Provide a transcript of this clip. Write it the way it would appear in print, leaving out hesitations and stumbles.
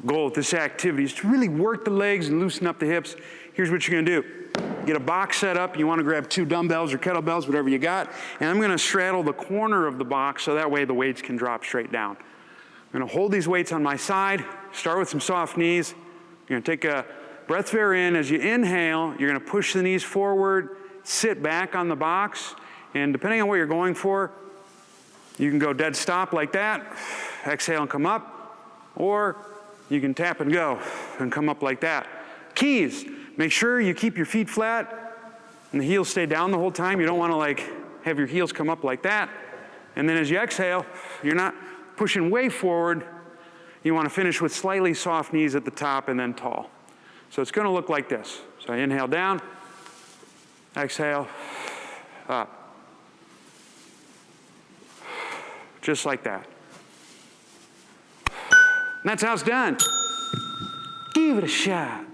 goal with this activity is to really work the legs and loosen up the hips. Here's what you're gonna do. Get a box set up. You wanna grab 2 dumbbells or kettlebells, whatever you got, and I'm gonna straddle the corner of the box so that way the weights can drop straight down. I'm gonna hold these weights on my side, start with some soft knees. You're gonna take a breath of air in. As you inhale, you're gonna push the knees forward, sit back on the box, and depending on what you're going for, you can go dead stop like that, exhale and come up, or you can tap and go and come up like that. Keys, make sure you keep your feet flat and the heels stay down the whole time. You don't want to like have your heels come up like that. And then as you exhale, you're not pushing way forward. You want to finish with slightly soft knees at the top and then tall. So it's going to look like this. So I inhale down, exhale, up. Just like that. And that's how it's done. Give it a shot.